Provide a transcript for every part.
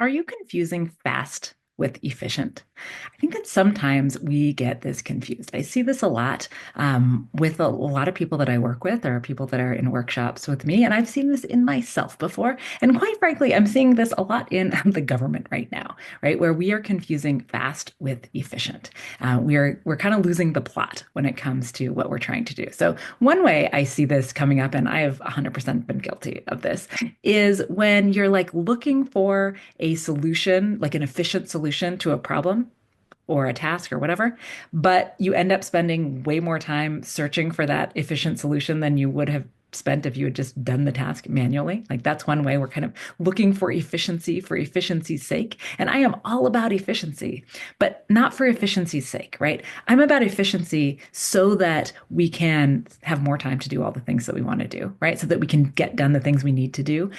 Are you confusing fast with efficient? I think that sometimes we get this confused. I see this a lot with a lot of people that I work with or people that are in workshops with me. And I've seen this in myself before. And quite frankly, I'm seeing this a lot in the government right now, right? Where we are confusing fast with efficient. We're kind of losing the plot when it comes to what we're trying to do. So one way I see this coming up, and I have 100% been guilty of this, is when you're like looking for a solution, like an efficient solution to a problem or a task or whatever, but you end up spending way more time searching for that efficient solution than you would have spent if you had just done the task manually. Like that's one way we're kind of looking for efficiency's sake. And I am all about efficiency, but not for efficiency's sake, right? I'm about efficiency so that we can have more time to do all the things that we want to do, right? So that we can get done the things we need to do.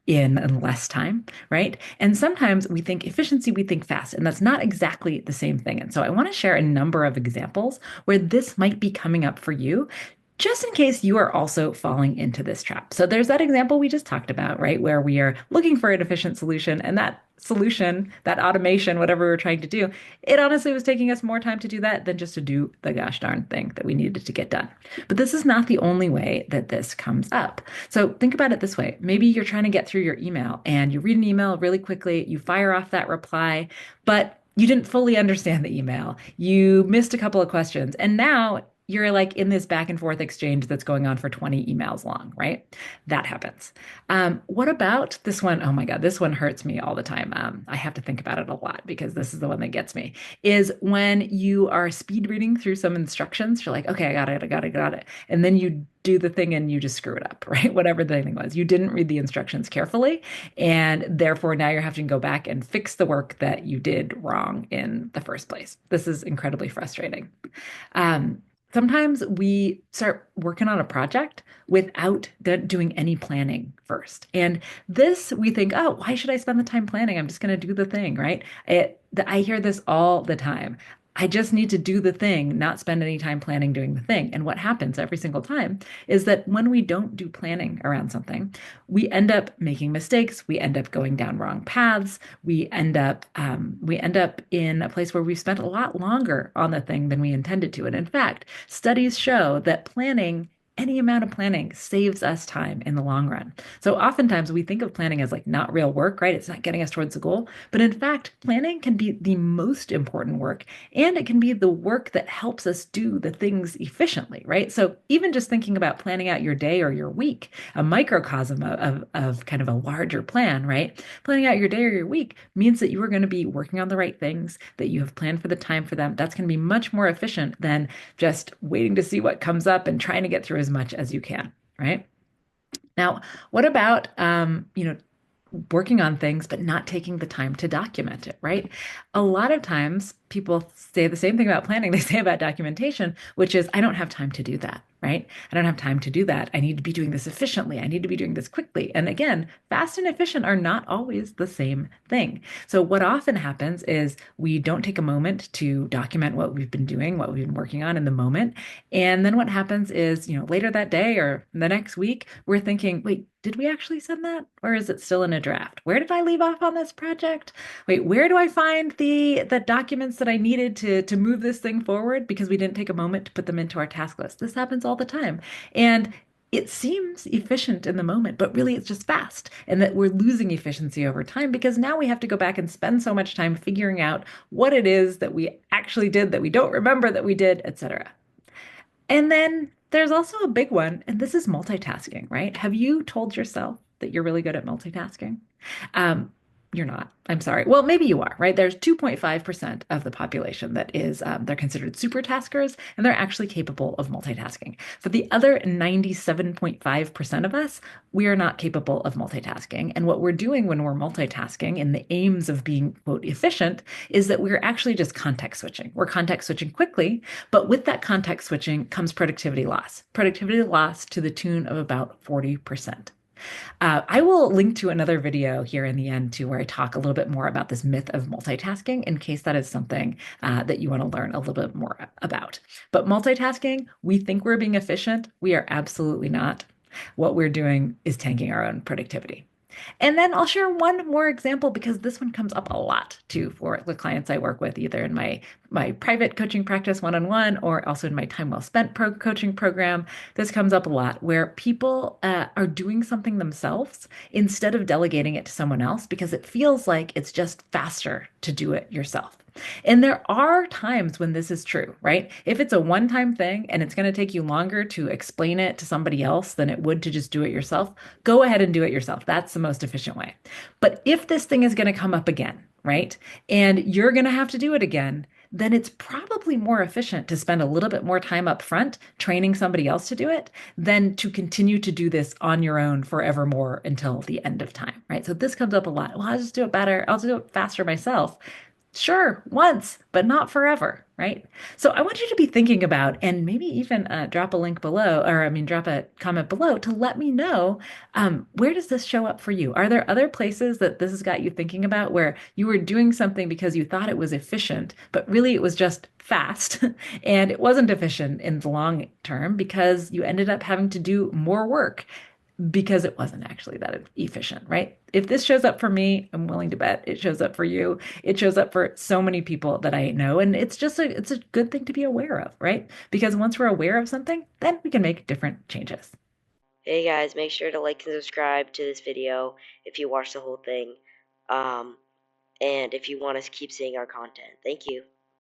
In less time, right? And sometimes we think efficiency, we think fast, and that's not exactly the same thing. And so I want to share a number of examples where this might be coming up for you, just in case you are also falling into this trap. So there's that example we just talked about, right? Where we are looking for an efficient solution, and that solution, that automation, whatever we're trying to do, it honestly was taking us more time to do that than just to do the gosh darn thing that we needed to get done. But this is not the only way that this comes up. So think about it this way. Maybe you're trying to get through your email and you read an email really quickly, you fire off that reply, but you didn't fully understand the email. You missed a couple of questions, and now you're like in this back and forth exchange that's going on for 20 emails long, right? That happens. What about this one? Oh my God, this one hurts me all the time. I have to think about it a lot because this is the one that gets me. Is when you are speed reading through some instructions, you're like, okay, I got it, I got it, got it. And then you do the thing and you just screw it up, right? Whatever the thing was. You didn't read the instructions carefully. And therefore, now you're having to go back and fix the work that you did wrong in the first place. This is incredibly frustrating. Um, Sometimes we start working on a project without doing any planning first. And this, we think, oh, why should I spend the time planning? I'm just going to do the thing, right? I hear this all the time. I just need to do the thing, not spend any time planning doing the thing. And what happens every single time is that when we don't do planning around something, we end up making mistakes. We end up going down wrong paths. We end up in a place where we've spent a lot longer on the thing than we intended to. And in fact, studies show that planning, any amount of planning saves us time in the long run. So oftentimes we think of planning as like not real work, right? It's not getting us towards the goal. But in fact, planning can be the most important work, and it can be the work that helps us do the things efficiently, right? So even just thinking about planning out your day or your week, a microcosm of kind of a larger plan, right? Planning out your day or your week means that you are going to be working on the right things, that you have planned for the time for them. That's going to be much more efficient than just waiting to see what comes up and trying to get through as much as you can, right? Now, what about working on things but not taking the time to document it, right? A lot of times people say the same thing about planning they say about documentation, which is I don't have time to do that, right? I don't have time to do that. I need to be doing this efficiently. I need to be doing this quickly. And again, fast and efficient are not always the same thing. So what often happens is we don't take a moment to document what we've been doing, what we've been working on in the moment. And then what happens is, later that day or the next week, we're thinking, wait, did we actually send that? Or is it still in a draft? Where did I leave off on this project? Wait, where do I find the documents that I needed to move this thing forward because we didn't take a moment to put them into our task list? This happens all the time. And it seems efficient in the moment, but really it's just fast. And that we're losing efficiency over time because now we have to go back and spend so much time figuring out what it is that we actually did that we don't remember that we did, etc. And then there's also a big one, and this is multitasking, right? Have you told yourself that you're really good at multitasking? Um, you're not. I'm sorry. Well, maybe you are, right? There's 2.5% of the population that is, they're considered super taskers, and they're actually capable of multitasking. For the other 97.5% of us, we are not capable of multitasking. And what we're doing when we're multitasking in the aims of being, quote, efficient, is that we're actually just context switching. We're context switching quickly, but with that context switching comes productivity loss to the tune of about 40%. I will link to another video here in the end too, where I talk a little bit more about this myth of multitasking in case that is something that you want to learn a little bit more about. But multitasking, we think we're being efficient. We are absolutely not. What we're doing is tanking our own productivity. And then I'll share one more example because this one comes up a lot too for the clients I work with, either in my private coaching practice one-on-one or also in my time well spent coaching program. This comes up a lot where people are doing something themselves instead of delegating it to someone else because it feels like it's just faster to do it yourself. And there are times when this is true, right? If it's a one-time thing and it's going to take you longer to explain it to somebody else than it would to just do it yourself, go ahead and do it yourself. That's the most efficient way. But if this thing is going to come up again, right, and you're going to have to do it again, then it's probably more efficient to spend a little bit more time up front training somebody else to do it than to continue to do this on your own forevermore until the end of time, right? So this comes up a lot. Well, I'll just do it better. I'll do it faster myself. Sure, once, but not forever, right? So I want you to be thinking about and maybe even drop a link below, or I mean, drop a comment below to let me know where does this show up for you? Are there other places that this has got you thinking about where you were doing something because you thought it was efficient, but really it was just fast and it wasn't efficient in the long term because you ended up having to do more work because it wasn't actually that efficient, right? If this shows up for me, I'm willing to bet it shows up for you. It shows up for so many people that I know, and it's a good thing to be aware of, right? Because once we're aware of something, then we can make different changes. Hey guys, make sure to like and subscribe to this video if you watch the whole thing. Um, and if you want to keep seeing our content. Thank you.